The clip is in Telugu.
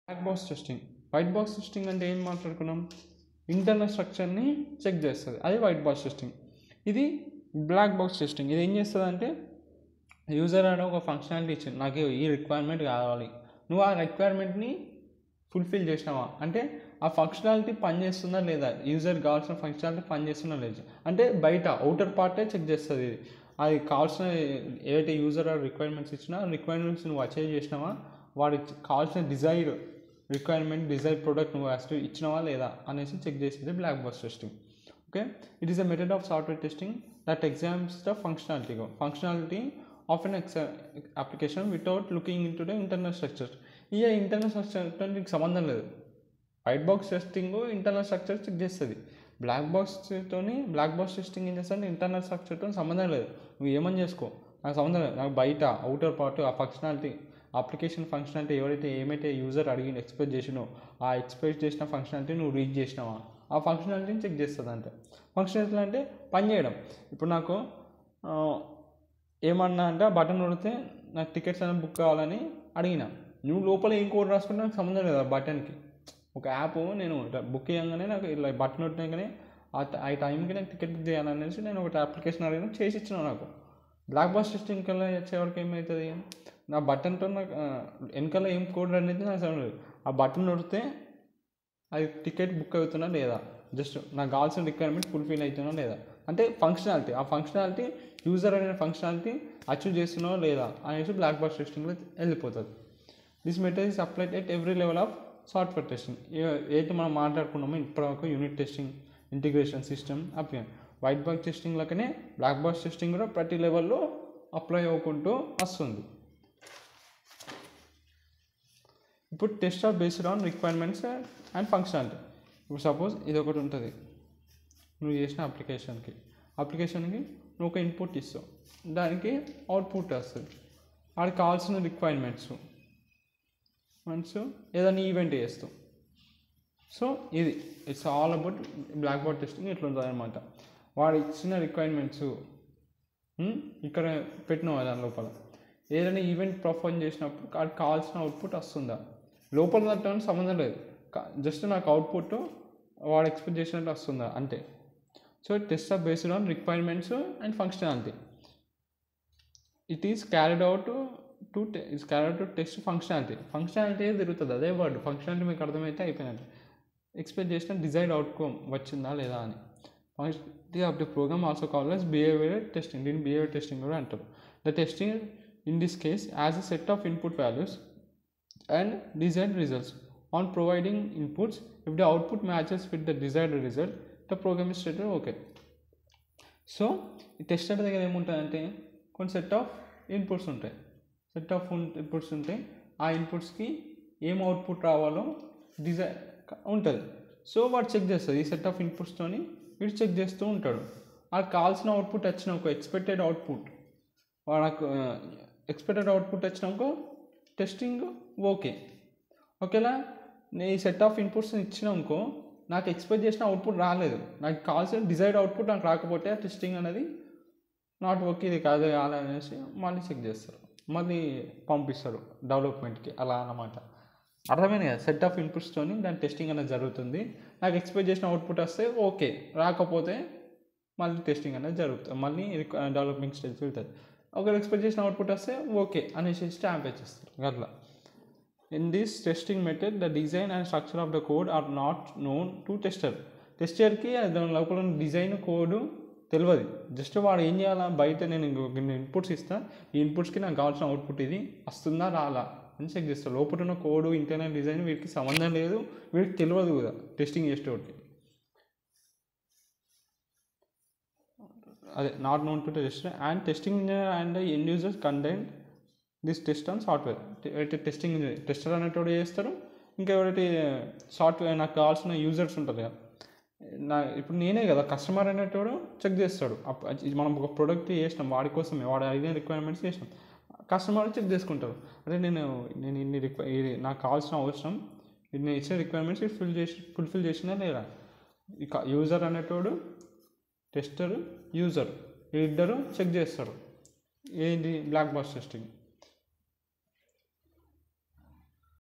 Black box testing. White box testing అంటే ఏం మాట్లాడుకున్నాం? ఇంటర్నల్ స్ట్రక్చర్ని చెక్ చేస్తుంది, అది వైట్ బాక్స్ టెస్టింగ్. ఇది బ్లాక్ బాక్స్ టెస్టింగ్. ఇది ఏం చేస్తుంది అంటే యూజర్ అనే ఒక ఫంక్షనాలిటీ ఇచ్చింది, నాకు ఈ రిక్వైర్మెంట్ కావాలి, నువ్వు ఆ రిక్వైర్మెంట్ని ఫుల్ఫిల్ చేసినావా అంటే ఆ ఫంక్షనాలిటీ పనిచేస్తుందా లేదా, యూజర్ కావాల్సిన ఫంక్షనాలిటీ పనిచేస్తుందా లేదా అంటే బయట అవుటర్ పార్టే చెక్ చేస్తుంది. ఇది అది కావాల్సిన ఏదైతే యూజర్ రిక్వైర్మెంట్స్ ఇచ్చినా రిక్వైర్మెంట్స్ నువ్వు అచీవ్ చేసినావా, వాడికి కావాల్సిన డిజైర్ ప్రోడక్ట్ నువ్వు ఇచ్చినావా లేదా అనేసి చెక్ చేసేది black box testing. Okay, it is a method of software testing that examines the functionality of an application without looking in to the internal structure. ఇక ఇంటర్నల్ స్ట్రక్చర్తో నీకు సంబంధం లేదు. White box testing internal structure check చేస్తుంది. బ్లాక్ బాక్స్ టెస్టింగ్ ఏం చేస్తుంది, ఇంటర్నల్ స్ట్రక్చర్తో సంబంధం లేదు. నువ్వు ఏమని చేసుకో, నాకు సంబంధం లేదు, నాకు బయట అవుటర్ పార్ట్ ఆ ఫంక్షనాలిటీ అప్లికేషన్ ఫంక్షనాలిటీ ఏమైతే యూజర్ ఎక్స్పెక్ట్ చేసినో ఆ ఎక్స్పెక్ట్ చేసిన ఫంక్షనాలిటీ నువ్వు రీచ్ చేసినావా, ఆ ఫంక్షనాలిటీని చెక్ చేస్తుంది. అంటే ఫంక్షనాలిటీ అంటే పని చేయడం. ఇప్పుడు నాకు ఏమన్నా అంటే ఆ బటన్ కొడితే నాకు టికెట్స్ అనేది బుక్ కావాలని అడిగిన, నువ్వు లోపల ఏం కోడ్ రాసుకుంటే నాకు సంబంధం లేదు. ఆ బటన్కి ఒక యాప్ నేను బుక్ చేయగానే నాకు ఇలా బటన్ కొట్టినాకనే ఆ టైంకి నాకు టికెట్ బుక్ చేయాలనేసి నేను ఒకటి అప్లికేషన్ అడిగిన, చేసి ఇచ్చినావు. నాకు బ్లాక్ బాక్స్ టెస్టింగ్ కల్లా వచ్చేవరకు ఏమవుతుంది, నా బటన్తో నాకు వెనకాల ఏం కోడ్ అనేది నాకు సంబంధం లేదు. ఆ బటన్ కొడితే అది టికెట్ బుక్ అవుతున్నా లేదా, జస్ట్ నాకు కావాల్సిన రిక్వైర్మెంట్ ఫుల్ఫిల్ అవుతున్నా లేదా అంటే ఫంక్షనాలిటీ, ఆ ఫంక్షనాలిటీ యూజర్ అనే ఫంక్షనాలిటీ అచీవ్ చేస్తున్నావా లేదా అనేసి బ్లాక్ బాక్స్ టెస్టింగ్లో వెళ్ళిపోతుంది. This method is applied at every level of software testing. ఏదైతే మనం మాట్లాడుకున్నామో ఇప్పటివరకు unit testing, integration system, white box testing లాగానే బ్లాక్ బాక్స్ టెస్టింగ్ కూడా ప్రతి లెవెల్లో అప్లై అవ్వకుంటూ వస్తుంది. ఇప్పుడు test are based on requirements and functionality. ఇప్పుడు సపోజ్ ఇది ఒకటి ఉంటుంది, నువ్వు చేసిన అప్లికేషన్కి నువ్వు ఒక ఇన్పుట్ ఇస్తావు, దానికి అవుట్పుట్ వస్తుంది, వాడికి కావాల్సిన రిక్వైర్మెంట్స్ ఏదైనా ఈవెంట్ చేస్తావు. సో ఇది it's all about black box testing. ఇట్లా ఉంటుంది అనమాట. వాడు ఇచ్చిన రిక్వైర్మెంట్స్ ఇక్కడ పెట్టినావు, దాని లోపల ఏదైనా ఈవెంట్ పర్ఫార్మ్ చేసినప్పుడు వాడికి కావాల్సిన అవుట్పుట్ వస్తుందా, లోపల దాంతో సంబంధం లేదు, జస్ట్ నాకు అవుట్పుట్ వాడు ఎక్స్పెక్ట్ చేసినట్టు వస్తుందా అంతే. So test are based on requirements and functionality. It is carried out to test functionality తిరుగుతుంది, అదే వర్డ్ ఫంక్షనాలిటీ మీకు అర్థమైతే అయిపోయినట్టు. ఎక్స్పెక్ట్ చేసిన డిజైర్డ్ అవుట్కమ్ వచ్చిందా లేదా అని. Functionality of the program also called as behaviour testing. దీన్ని బిహేవియర్ టెస్టింగ్ కూడా అంటారు. The testing in this case as a set of input values and desired results. On providing inputs, if the output matches with the desired result, the program is stated okay. So ఈ టెస్టర్ దగ్గర ఏముంటుందంటే కొన్ని సెట్ ఆఫ్ ఇన్పుట్స్ ఉంటాయి, ఆ ఇన్పుట్స్కి ఏం అవుట్పుట్ రావాలో డిజైర్ ఉంటుంది. సో వాడు చెక్ చేస్తుంది, ఈ సెట్ ఆఫ్ ఇన్పుట్స్తోని వీడు చెక్ చేస్తూ ఉంటాడు. వాడికి కావాల్సిన అవుట్పుట్ వచ్చినాక ఎక్స్పెక్టెడ్ అవుట్పుట్ వచ్చినాక టెస్టింగ్ ఓకే. ఓకేలా నేను ఈ సెట్ ఆఫ్ ఇన్పుట్స్ ఇచ్చినాకో నాకు ఎక్స్పెక్ట్ చేసిన అవుట్పుట్ రాలేదు, నాకు కావాల్సిన డిజైర్డ్ అవుట్పుట్ నాకు రాకపోతే ఆ టెస్టింగ్ అనేది నాట్ ఓకే, ఇది కాదు అనేసి మళ్ళీ చెక్ చేస్తారు, మళ్ళీ పంపిస్తారు డెవలప్మెంట్కి, అలా అన్నమాట. అర్థమైంది కదా, సెట్ ఆఫ్ ఇన్పుట్స్తోని దాని టెస్టింగ్ అనేది జరుగుతుంది. నాకు ఎక్స్పెక్ట్ చేసిన అవుట్పుట్ వస్తే ఓకే, రాకపోతే మళ్ళీ టెస్టింగ్ అనేది జరుగుతుంది, మళ్ళీ డెవలపింగ్ స్టేజ్కి వెళ్తుంది. ఒకవేళ ఎక్స్పెక్ట్ చేసిన అవుట్పుట్ వస్తే ఓకే అనేసి స్టాంప్ ఇచ్చేస్తారు అట్లా. In this testing method the design and structure of the code are not known to టెస్టర్కి దాని లోపల డిజైన్ కోడ్ తెలియదు. జస్ట్ వాడు ఏం చేయాలా, బయట నేను ఇన్పుట్స్ ఇస్తాను, ఈ ఇన్పుట్స్కి నాకు కావాల్సిన అవుట్పుట్ ఇది వస్తుందా రాలా అని చెక్ చేస్తాను. లోపల ఉన్న కోడ్ ఇంటర్నల్ డిజైన్ వీడికి సంబంధం లేదు, వీడికి తెలియదు కూడా టెస్టింగ్ చేసేటోటి. అదే not known to tester and testing engineer and end users conduct this test on software. అయితే టెస్టింగ్ ఇంజనీర్ టెస్టర్ అనేటోడు చేస్తారు, ఇంకా ఎవరైతే సాఫ్ట్వేర్ నాకు కావాల్సిన యూజర్స్ ఉంటుంది కదా, ఇప్పుడు నేనే కదా కస్టమర్ అనేటోడు చెక్ చేస్తాడు. మనం ఒక ప్రోడక్ట్ చేసినాం వాడి కోసమే, వాడు అడిగిన రిక్వైర్మెంట్స్ చేసినాం, కస్టమర్ చెక్ చేసుకుంటారు. అదే నేను ఇది నాకు కావాల్సిన అవసరం, నేను ఇచ్చిన రిక్వైర్మెంట్స్ ఫుల్ఫిల్ చేసినా లేదా. ఇక యూజర్ అనేటోడు, టెస్టర్, యూజర్, ఇద్దరు చెక్ చేస్తారు. ఏంటి బ్లాక్ బాక్స్ టెస్టింగ్.